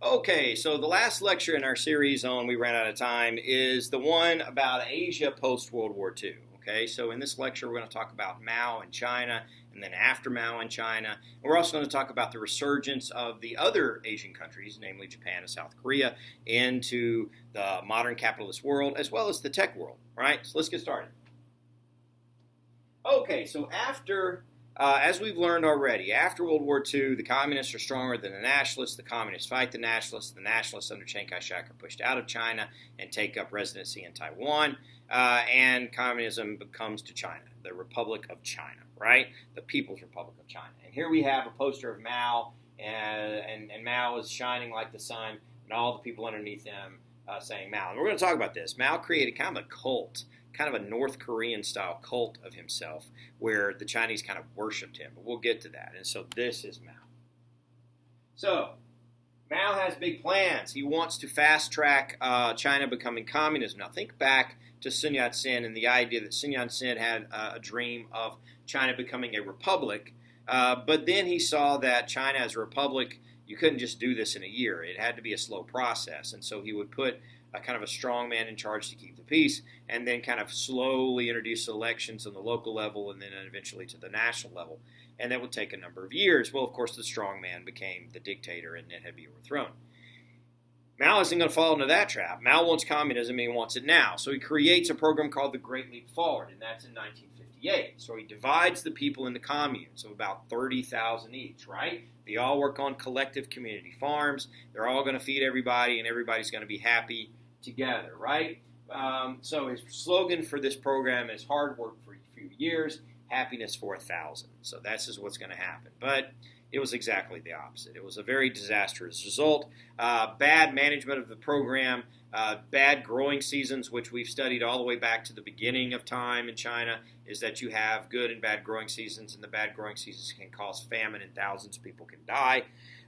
Okay, so the last lecture in our series on We Ran Out of Time is the one about Asia post-World War II. Okay, so in this lecture we're going to talk about Mao and China, and then after Mao and China. And we're also going to talk about the resurgence of the other Asian countries, namely Japan and South Korea, into the modern capitalist world, as well as the tech world. All right, so let's get started. Okay, so as we've learned already, after World War II, the communists are stronger than the nationalists. The communists fight the nationalists. The nationalists under Chiang Kai-shek are pushed out of China and take up residency in Taiwan. And communism comes to China, the Republic of China, right? The People's Republic of China. And here we have a poster of Mao, and Mao is shining like the sun, and all the people underneath him saying Mao. And we're going to talk about this. Mao created kind of a cult, kind of a North Korean-style cult of himself, where the Chinese kind of worshipped him. But we'll get to that. And so this is Mao. So Mao has big plans. He wants to fast-track China becoming communism. Now think back to Sun Yat-sen and the idea that Sun Yat-sen had a dream of China becoming a republic. But then he saw that China as a republic, you couldn't just do this in a year. It had to be a slow process. And so he would put a kind of a strong man in charge to keep the peace, and then kind of slowly introduce elections on the local level and then eventually to the national level. And that would take a number of years. Well, of course, the strong man became the dictator and it had to be overthrown. Mao isn't going to fall into that trap. Mao wants communism and he wants it now. So he creates a program called the Great Leap Forward, and that's in 1958. So he divides the people into communes of about 30,000 each, right? They all work on collective community farms. They're all going to feed everybody, and everybody's going to be happy together, right? So his slogan for this program is hard work for a few years, happiness for 1,000. So that's just what's going to happen. But it was exactly the opposite. It was a very disastrous result. Bad management of the program, bad growing seasons, which we've studied all the way back to the beginning of time in China, is that you have good and bad growing seasons, and the bad growing seasons can cause famine and thousands of people can die.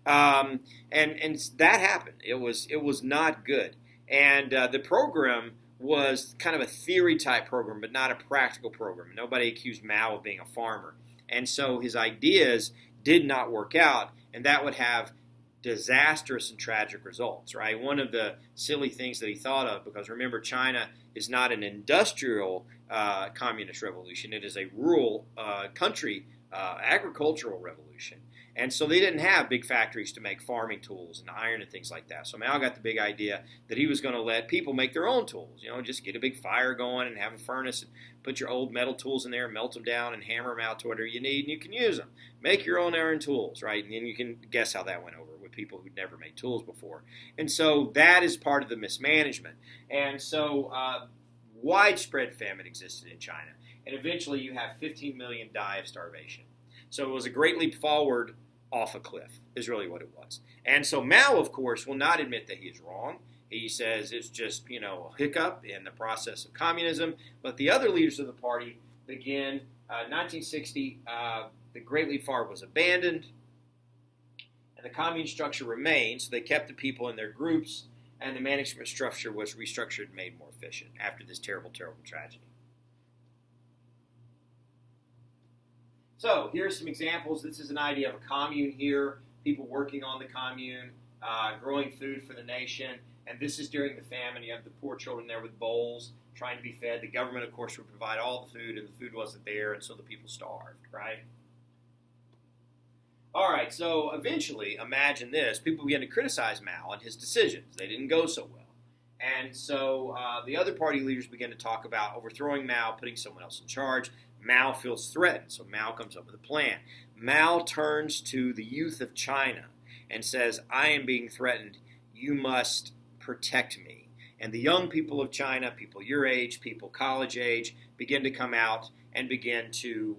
And that happened. It was not good. And the program was kind of a theory-type program, but not a practical program. Nobody accused Mao of being a farmer. And so his ideas did not work out, and that would have disastrous and tragic results, right? One of the silly things that he thought of, because remember, China is not an industrial communist revolution. It is a rural country agricultural revolution. And so they didn't have big factories to make farming tools and iron and things like that. So Mao got the big idea that he was going to let people make their own tools. You know, just get a big fire going and have a furnace and put your old metal tools in there, melt them down and hammer them out to whatever you need, and you can use them. Make your own iron tools, right? And then you can guess how that went over with people who'd never made tools before. And so that is part of the mismanagement. And so widespread famine existed in China. And eventually you have 15 million die of starvation. So it was a great leap forward off a cliff, is really what it was. And so Mao, of course, will not admit that he is wrong. He says it's just, a hiccup in the process of communism. But the other leaders of the party begin, 1960, the Great Leap Forward was abandoned, and the commune structure remained. So they kept the people in their groups, and the management structure was restructured and made more efficient after this terrible, terrible tragedy. So here's some examples. This is an idea of a commune here, people working on the commune, growing food for the nation. And this is during the famine. You have the poor children there with bowls trying to be fed. The government, of course, would provide all the food, and the food wasn't there, and so the people starved, right? All right, so eventually, imagine this. People began to criticize Mao and his decisions. They didn't go so well. And so the other party leaders began to talk about overthrowing Mao, putting someone else in charge. Mao feels threatened, so Mao comes up with a plan. Mao turns to the youth of China and says, I am being threatened. You must protect me. And the young people of China, people your age, people college age, begin to come out and begin to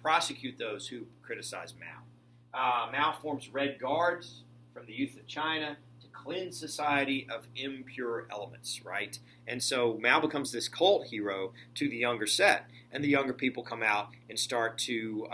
prosecute those who criticize Mao. Mao forms Red Guards from the youth of China to cleanse society of impure elements, right? And so Mao becomes this cult hero to the younger set. And the younger people come out and start to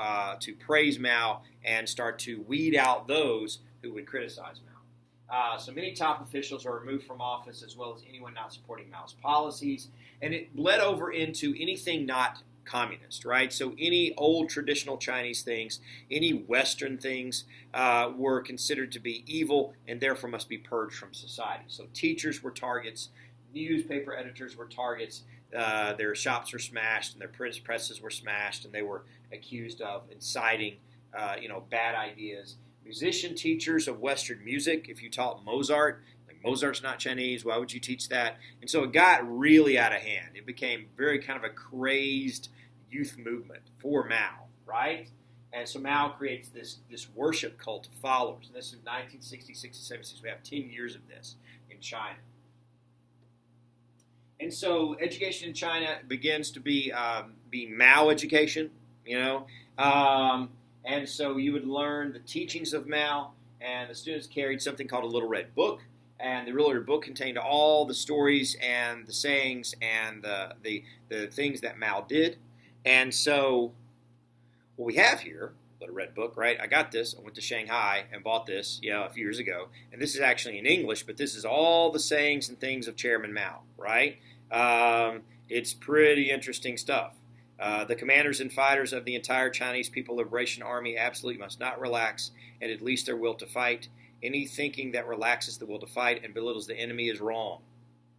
praise Mao and start to weed out those who would criticize Mao. So many top officials are removed from office, as well as anyone not supporting Mao's policies. And it bled over into anything not communist, right? So any old traditional Chinese things, any Western things were considered to be evil and therefore must be purged from society. So teachers were targets, newspaper editors were targets, their shops were smashed and their presses were smashed, and they were accused of inciting bad ideas. Musician teachers of Western music, if you taught Mozart, Mozart's not Chinese, why would you teach that? And so it got really out of hand. It became very kind of a crazed youth movement for Mao, right? And so Mao creates this worship cult of followers. And this is 1966 to 76. We have 10 years of this in China. And so education in China begins to be Mao education, and so you would learn the teachings of Mao, and the students carried something called a Little Red Book. And the Little Red Book contained all the stories and the sayings and the things that Mao did. And so what we have here, Little Red Book, right? I got this. I went to Shanghai and bought this, a few years ago. And this is actually in English, but this is all the sayings and things of Chairman Mao, right? It's pretty interesting stuff. The commanders and fighters of the entire Chinese People Liberation Army absolutely must not relax and at least their will to fight. Any thinking that relaxes the will to fight and belittles the enemy is wrong,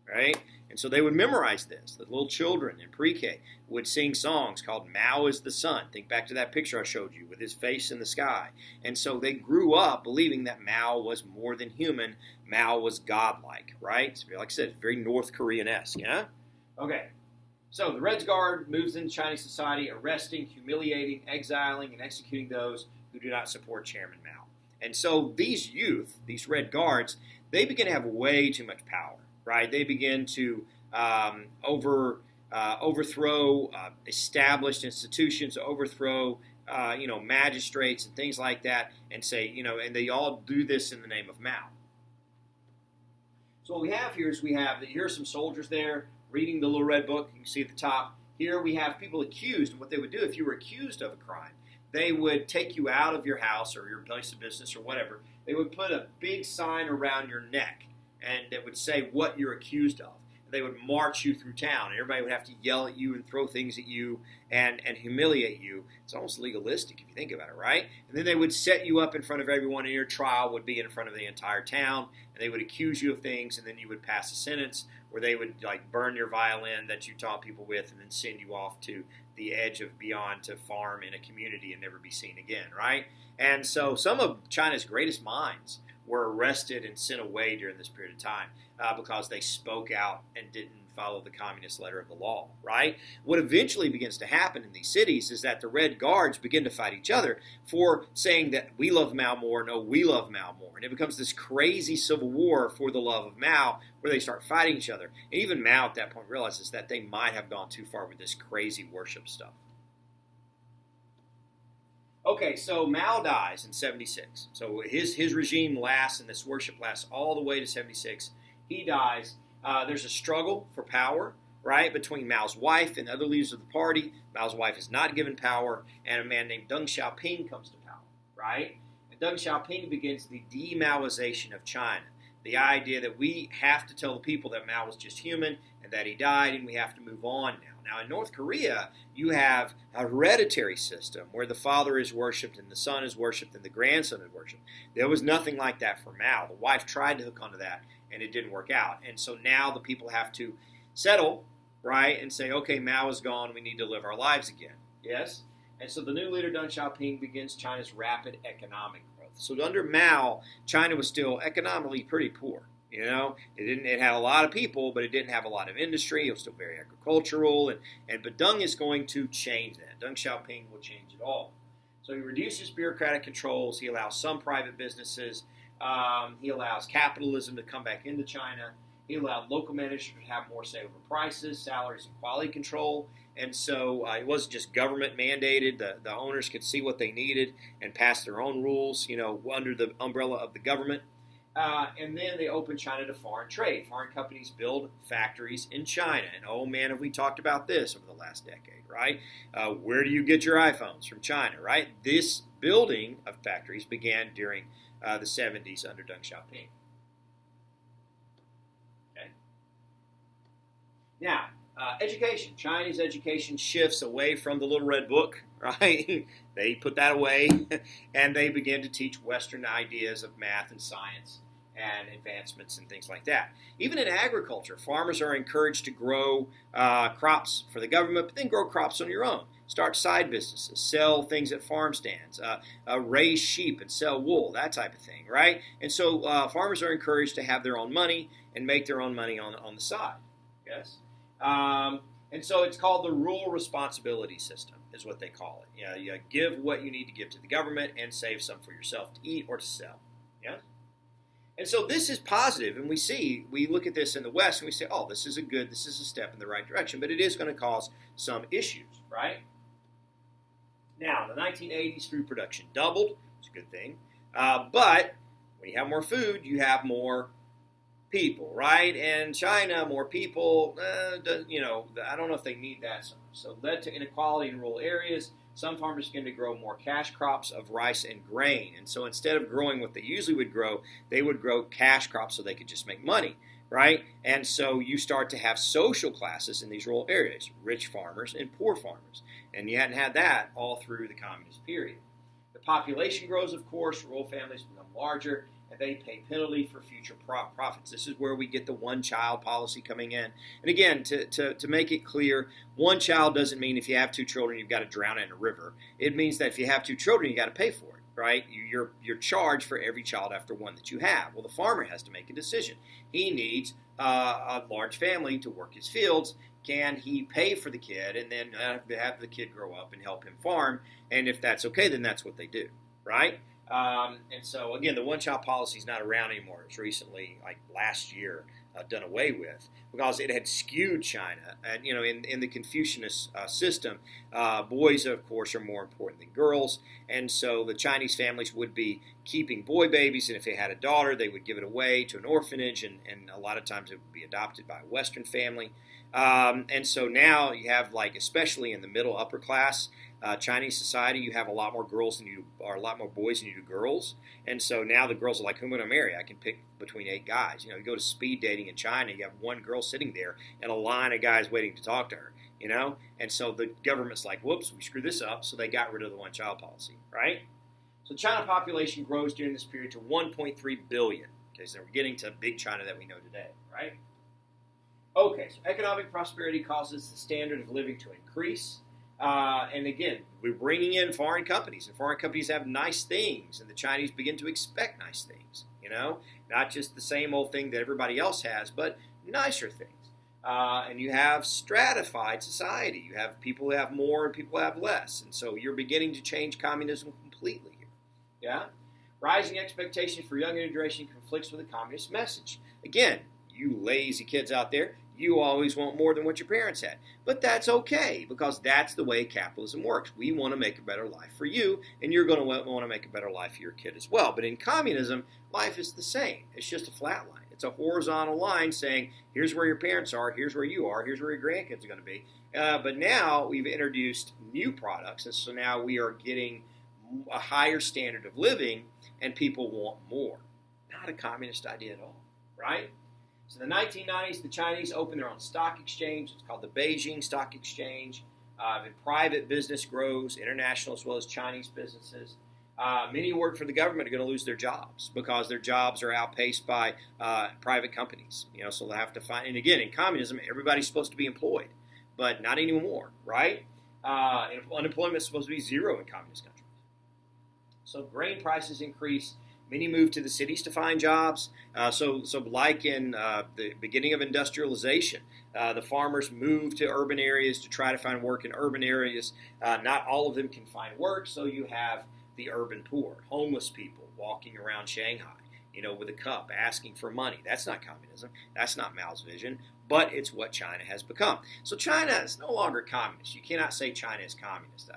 right? And so they would memorize this. The little children in pre-K would sing songs called Mao is the Sun. Think back to that picture I showed you with his face in the sky. And so they grew up believing that Mao was more than human. Mao was godlike, right? So like I said, very North Korean-esque, yeah? Okay. So the Red Guard moves into Chinese society, arresting, humiliating, exiling, and executing those who do not support Chairman Mao. And so these youth, these Red Guards, they begin to have way too much power, right? They begin to overthrow established institutions, overthrow magistrates and things like that, and say, and they all do this in the name of Mao. So what we have here is here are some soldiers there reading the Little Red Book. You can see at the top. Here we have people accused, and what they would do if you were accused of a crime, they would take you out of your house or your place of business or whatever. They would put a big sign around your neck, and it would say what you're accused of. They would march you through town, and everybody would have to yell at you and throw things at you and humiliate you. It's almost legalistic if you think about it, right? And then they would set you up in front of everyone, and your trial would be in front of the entire town, and they would accuse you of things, and then you would pass a sentence where they would burn your violin that you taught people with and then send you off to the edge of beyond to farm in a community and never be seen again, right? And so some of China's greatest minds were arrested and sent away during this period of time because they spoke out and didn't follow the communist letter of the law, right? What eventually begins to happen in these cities is that the Red Guards begin to fight each other for saying that we love Mao more, no, we love Mao more. And it becomes this crazy civil war for the love of Mao where they start fighting each other. And even Mao at that point realizes that they might have gone too far with this crazy worship stuff. Okay, so Mao dies in 76. So his regime lasts and this worship lasts all the way to 76. He dies. There's a struggle for power, right, between Mao's wife and other leaders of the party. Mao's wife is not given power, and a man named Deng Xiaoping comes to power, right? And Deng Xiaoping begins the de-Maoization of China, the idea that we have to tell the people that Mao was just human and that he died, and we have to move on now. Now, in North Korea, you have a hereditary system where the father is worshipped and the son is worshipped and the grandson is worshipped. There was nothing like that for Mao. The wife tried to hook onto that, and it didn't work out. And so now the people have to settle, right, and say, okay, Mao is gone. We need to live our lives again. Yes? And so the new leader, Deng Xiaoping, begins China's rapid economic growth. So under Mao, China was still economically pretty poor. It had a lot of people, but it didn't have a lot of industry. It was still very agricultural, but Deng is going to change that. Deng Xiaoping will change it all. So he reduces bureaucratic controls. He allows some private businesses. He allows capitalism to come back into China. He allowed local managers to have more say over prices, salaries, and quality control. And so it wasn't just government mandated. The owners could see what they needed and pass their own rules, under the umbrella of the government. And then they open China to foreign trade. Foreign companies build factories in China. And oh man, have we talked about this over the last decade, right? Where do you get your iPhones? From China, right? This building of factories began during the 70s under Deng Xiaoping. Okay. Now, Education. China's education shifts away from the little red book, right? They put that away, and they begin to teach Western ideas of math and science and advancements and things like that. Even in agriculture, farmers are encouraged to grow crops for the government, but then grow crops on your own. Start side businesses, sell things at farm stands, raise sheep and sell wool, that type of thing, right? And so farmers are encouraged to have their own money and make their own money on the side, yes? And so it's called the rural responsibility system, is what they call it. You give what you need to give to the government and save some for yourself to eat or to sell, yeah? And so this is positive, and we look at this in the West and we say, oh, this is a step in the right direction, but it is going to cause some issues, right? Now, in the 1980s, food production doubled. It's a good thing. But when you have more food, you have more people, right? And China, more people, I don't know if they need that so much. So it led to inequality in rural areas. Some farmers began to grow more cash crops of rice and grain. And so instead of growing what they usually would grow, they would grow cash crops so they could just make money, right? And so you start to have social classes in these rural areas, rich farmers and poor farmers. And you hadn't had that all through the communist period. The population grows, of course, rural families become larger, and they pay penalty for future profits. This is where we get the one-child policy coming in. And again, to make it clear, one child doesn't mean if you have two children, you've got to drown in a river. It means that if you have two children, you've got to pay for it, right? You're charged for every child after one that you have. Well, the farmer has to make a decision. He needs a large family to work his fields. Can he pay for the kid and then have the kid grow up and help him farm? And if that's okay, then that's what they do, right? And so, again, the one-child policy is not around anymore. It was recently, like last year, done away with because it had skewed China. And, in the Confucianist system, boys, of course, are more important than girls. And so the Chinese families would be keeping boy babies, and if they had a daughter, they would give it away to an orphanage, and a lot of times it would be adopted by a Western family. And so now you have, especially in the middle upper class Chinese society, you have a lot more boys than you do girls. And so now the girls are like, who am I going to marry? I can pick between 8 guys. You go to speed dating in China, you have one girl sitting there and a line of guys waiting to talk to her, And so the government's like, whoops, we screwed this up. So they got rid of the one-child policy, right? So China population grows during this period to 1.3 billion. Okay, so we're getting to big China that we know today, right? Okay, so economic prosperity causes the standard of living to increase. And again, we're bringing in foreign companies, and foreign companies have nice things, and the Chinese begin to expect nice things, not just the same old thing that everybody else has, but nicer things. And you have stratified society. You have people who have more and people who have less. And so you're beginning to change communism completely here. Yeah? Rising expectations for younger generation conflicts with the communist message. Again, you lazy kids out there, you always want more than what your parents had. But that's okay, because that's the way capitalism works. We want to make a better life for you, and you're going to want to make a better life for your kid as well. But in communism, life is the same. It's just a flat line. It's a horizontal line saying, here's where your parents are, here's where you are, here's where your grandkids are going to be. But now we've introduced new products, and so now we are getting a higher standard of living, and people want more. Not a communist idea at all, right? So in the 1990s, the Chinese opened their own stock exchange. It's called the Beijing Stock Exchange. Private business grows, international as well as Chinese businesses. Many who work for the government are going to lose their jobs because their jobs are outpaced by private companies. So they'll have to find. And again, in communism, everybody's supposed to be employed, but not anymore, right? Unemployment is supposed to be zero in communist countries. So grain prices increase. Many moved to the cities to find jobs. So like in the beginning of industrialization, the farmers moved to urban areas to try to find work in urban areas. Not all of them can find work, so you have the urban poor, homeless people walking around Shanghai, with a cup asking for money. That's not communism. That's not Mao's vision, but it's what China has become. So China is no longer communist. You cannot say China is communist.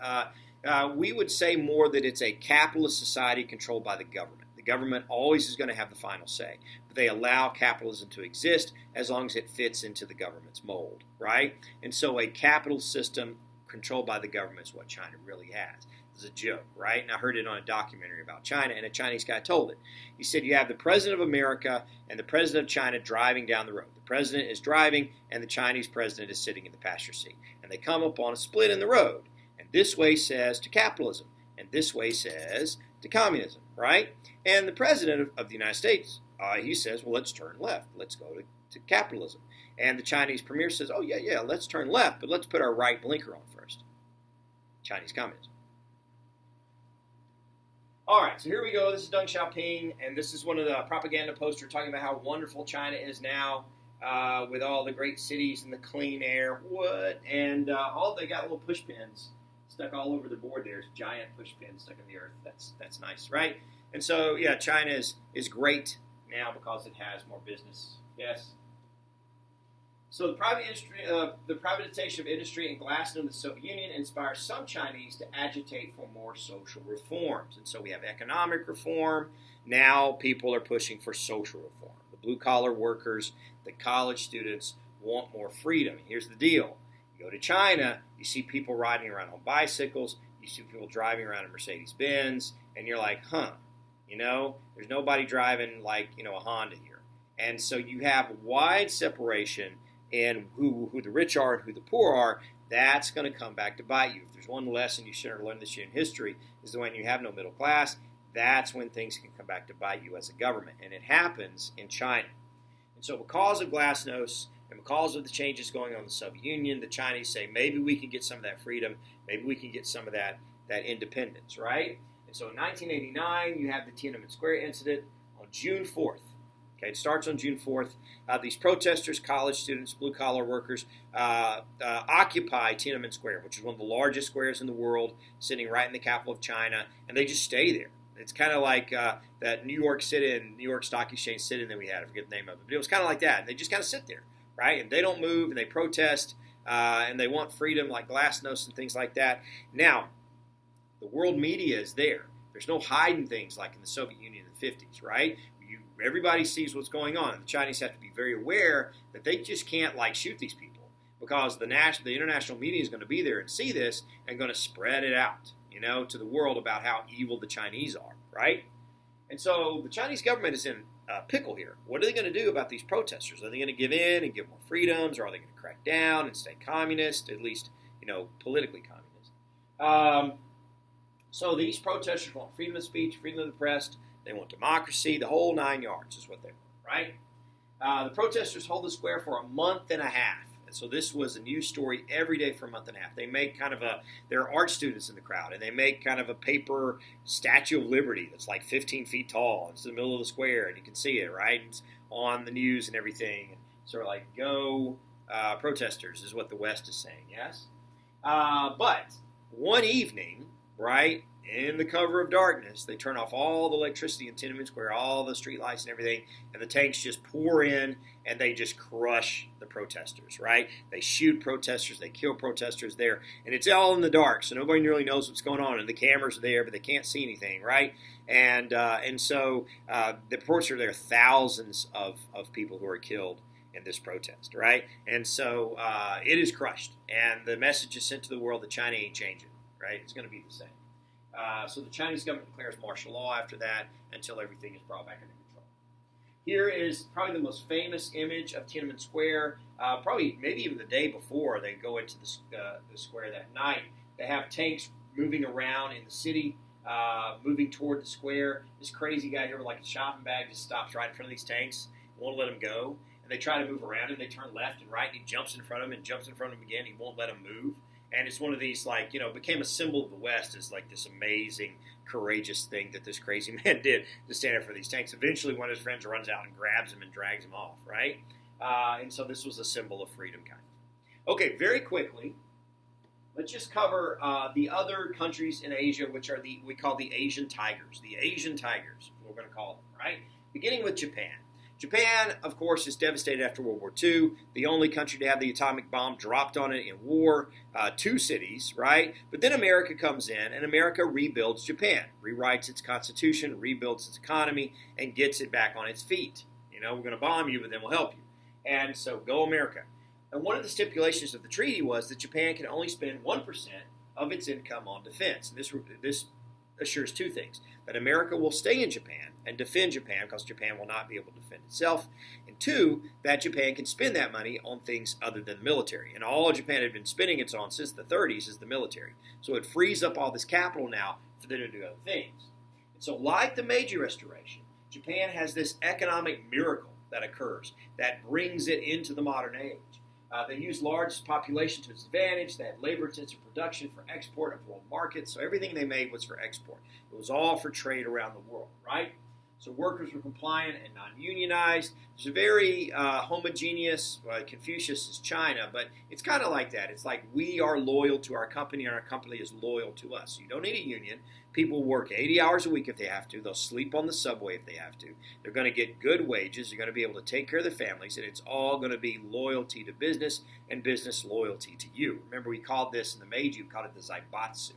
We would say more that it's a capitalist society controlled by the government. The government always is going to have the final say, but they allow capitalism to exist as long as it fits into the government's mold, right? And so a capital system controlled by the government is what China really has. as a joke, right? And I heard it on a documentary about China, and a Chinese guy told it. He said you have the president of America and the president of China driving down the road. The president is driving, and the Chinese president is sitting in the passenger seat. And they come up on a split in the road. And this way says to capitalism, and this way says to communism, right? And the president of the United States, he says, well, let's turn left. Let's go to capitalism. And the Chinese premier says, oh, yeah, let's turn left, but let's put our right blinker on first. Chinese communism. All right, so here we go. This is Deng Xiaoping, and this is one of the propaganda posters talking about how wonderful China is now with all the great cities and the clean air. What? And they got little push pins stuck all over the board. There's giant push pins stuck in the earth. That's nice, right? And so, yeah, China is great now because it has more business. Yes. So the privatization of industry and glassing of the Soviet Union inspires some Chinese to agitate for more social reforms. And so we have economic reform. Now people are pushing for social reform. The blue-collar workers, the college students want more freedom. Here's the deal. You go to China, you see people riding around on bicycles, you see people driving around in Mercedes-Benz, and you're like, there's nobody driving like, a Honda here. And so you have wide separation in who the rich are and who the poor are. That's going to come back to bite you. If there's one lesson you should have learned this year in history, is that when you have no middle class, that's when things can come back to bite you as a government. And it happens in China. And so because of glasnost and because of the changes going on in the Soviet Union, the Chinese say, maybe we can get some of that freedom, maybe we can get some of that independence, right? And so in 1989, you have the Tiananmen Square incident on June 4th. Okay, it starts on June 4th. These protesters, college students, blue-collar workers, occupy Tiananmen Square, which is one of the largest squares in the world, sitting right in the capital of China, and they just stay there. It's kind of like that New York sit-in, New York Stock Exchange sit-in that we had. I forget the name of it, but it was kind of like that. And they just kind of sit there, right? And they don't move, and they protest, and they want freedom like glasnost and things like that. Now, the world media is there. There's no hiding things like in the Soviet Union in the 50s, right? Everybody sees what's going on. And the Chinese have to be very aware that they just can't shoot these people because the international media is going to be there and see this and going to spread it out, to the world about how evil the Chinese are, right? And so the Chinese government is in a pickle here. What are they going to do about these protesters? Are they going to give in and give more freedoms, or are they going to crack down and stay communist, at least, politically communist? So these protesters want freedom of speech, freedom of the press. They want democracy, the whole 9 yards is what they want, right? The protesters hold the square for a month and a half. And so this was a news story every day for a month and a half. They make there are art students in the crowd, and they make kind of a paper Statue of Liberty that's like 15 feet tall. It's in the middle of the square, and you can see it, right? It's on the news and everything. Sort of like, go protesters is what the West is saying, yes? But one evening, right, in the cover of darkness, they turn off all the electricity in Tiananmen Square, all the street lights and everything, and the tanks just pour in, and they just crush the protesters, right? They shoot protesters, they kill protesters there, and it's all in the dark, so nobody really knows what's going on, and the cameras are there, but they can't see anything, right? And so the reports are there are thousands of people who are killed in this protest, right? And so it is crushed, and the message is sent to the world that China ain't changing, right? It's going to be the same. So the Chinese government declares martial law after that until everything is brought back under control. Here is probably the most famous image of Tiananmen Square. Maybe even the day before they go into the square that night. They have tanks moving around in the city, moving toward the square. This crazy guy here with like a shopping bag just stops right in front of these tanks, won't let them go. And they try to move around him. They turn left and right, and he jumps in front of him and jumps in front of him again. He won't let them move. And it's one of these, became a symbol of the West as this amazing, courageous thing that this crazy man did to stand up for these tanks. Eventually, one of his friends runs out and grabs him and drags him off, right? And so this was a symbol of freedom, kind of. Okay, very quickly, let's just cover the other countries in Asia, which are we call the Asian Tigers. The Asian Tigers, we're going to call them, right? Beginning with Japan. Japan, of course, is devastated after World War II. The only country to have the atomic bomb dropped on it in war, 2 cities, right? But then America comes in, and America rebuilds Japan, rewrites its constitution, rebuilds its economy, and gets it back on its feet. We're going to bomb you, but then we'll help you. And so, go America. And one of the stipulations of the treaty was that Japan can only spend 1% of its income on defense. And this assures two things: that America will stay in Japan and defend Japan because Japan will not be able to defend itself, and two, that Japan can spend that money on things other than the military. And all Japan had been spending it on since the 30s is the military. So it frees up all this capital now for them to do other things. And so like the Meiji Restoration, Japan has this economic miracle that occurs that brings it into the modern age. They use large population to its advantage. They had labor-intensive production for export of world markets. So everything they made was for export. It was all for trade around the world, right? So workers were compliant and non-unionized. It's a very homogeneous, Confucius is China, but it's kind of like that. It's like we are loyal to our company and our company is loyal to us. So you don't need a union. People work 80 hours a week if they have to. They'll sleep on the subway if they have to. They're going to get good wages. They're going to be able to take care of their families, and it's all going to be loyalty to business and business loyalty to you. Remember, we called this in the Meiji, we called it the zaibatsu,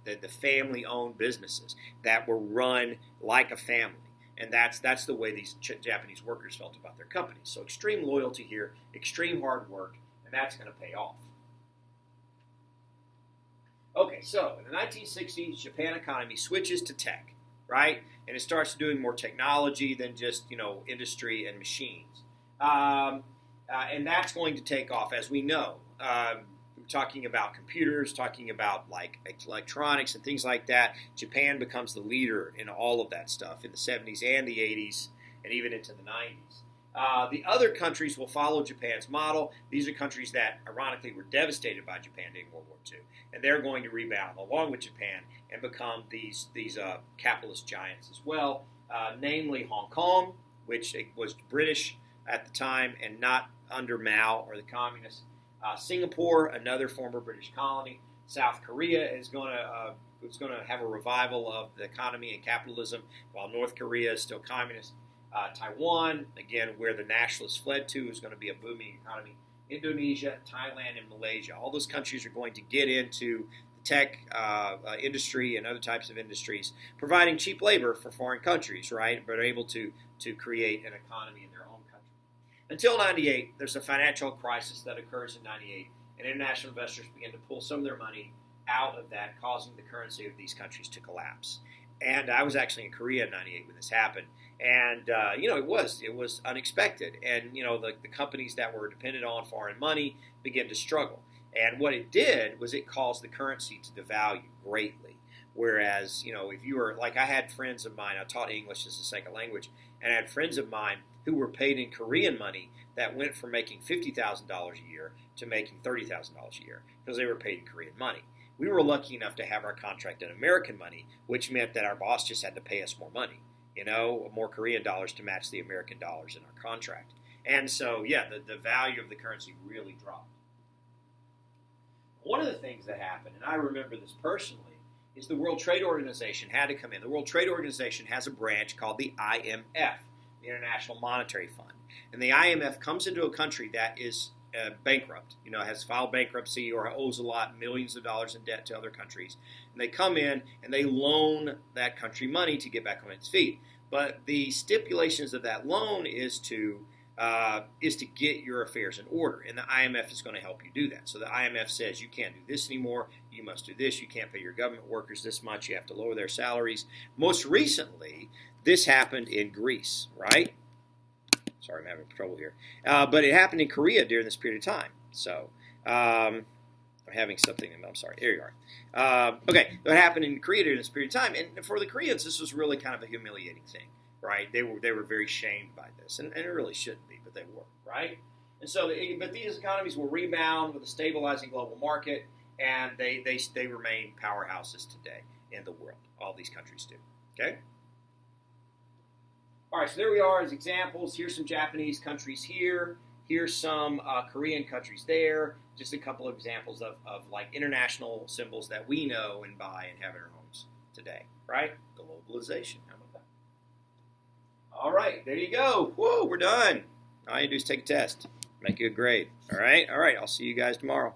the family-owned businesses that were run like a family. And that's the way these Japanese workers felt about their companies. So extreme loyalty here, extreme hard work, and that's going to pay off. Okay, so in the 1960s, Japan economy switches to tech, right? And it starts doing more technology than just, industry and machines. And that's going to take off, as we know. We're talking about computers, talking about like electronics and things like that. Japan becomes the leader in all of that stuff in the 70s and the 80s and even into the 90s. The other countries will follow Japan's model. These are countries that, ironically, were devastated by Japan during World War II. And they're going to rebound along with Japan and become these capitalist giants as well, namely Hong Kong, which was British at the time and not under Mao or the communists. Singapore, another former British colony. South Korea is going to have a revival of the economy and capitalism, while North Korea is still communist. Taiwan, again, where the nationalists fled to, is going to be a booming economy. Indonesia, Thailand, and Malaysia. All those countries are going to get into the tech industry and other types of industries, providing cheap labor for foreign countries, right? But are able to create an economy in their own country. Until 98, there's a financial crisis that occurs in 98, and international investors begin to pull some of their money out of that, causing the currency of these countries to collapse. And I was actually in Korea in 98 when this happened. And, it was unexpected. And, the companies that were dependent on foreign money began to struggle. And what it did was it caused the currency to devalue greatly. Whereas, if you were, like I had friends of mine, I taught English as a second language, and I had friends of mine who were paid in Korean money that went from making $50,000 a year to making $30,000 a year because they were paid in Korean money. We were lucky enough to have our contract in American money, which meant that our boss just had to pay us more money, more Korean dollars to match the American dollars in our contract. And so, the value of the currency really dropped. One of the things that happened, and I remember this personally, is the World Trade Organization had to come in. The World Trade Organization has a branch called the IMF, the International Monetary Fund. And the IMF comes into a country that is bankrupt, has filed bankruptcy or owes a lot, millions of dollars in debt to other countries. And they come in and they loan that country money to get back on its feet. But the stipulations of that loan is to get your affairs in order. And the IMF is going to help you do that. So the IMF says you can't do this anymore. You must do this. You can't pay your government workers this much. You have to lower their salaries. Most recently, this happened in Greece, right? Sorry, I'm having trouble here. But it happened in Korea during this period of time. So I'm having something. I'm sorry. There you are. Okay, it happened in Korea during this period of time. And for the Koreans, this was really kind of a humiliating thing, right? They were very shamed by this. And it really shouldn't be, but they were, right? And so, but these economies will rebound with a stabilizing global market, and they remain powerhouses today in the world. All these countries do, okay? All right, so there we are as examples. Here's some Japanese countries here. Here's some Korean countries there. Just a couple of examples of like international symbols that we know and buy and have in our homes today, right? Globalization. How about that? All right, there you go. Whoa, we're done. All you do is take a test. Make you a grade. All right. I'll see you guys tomorrow.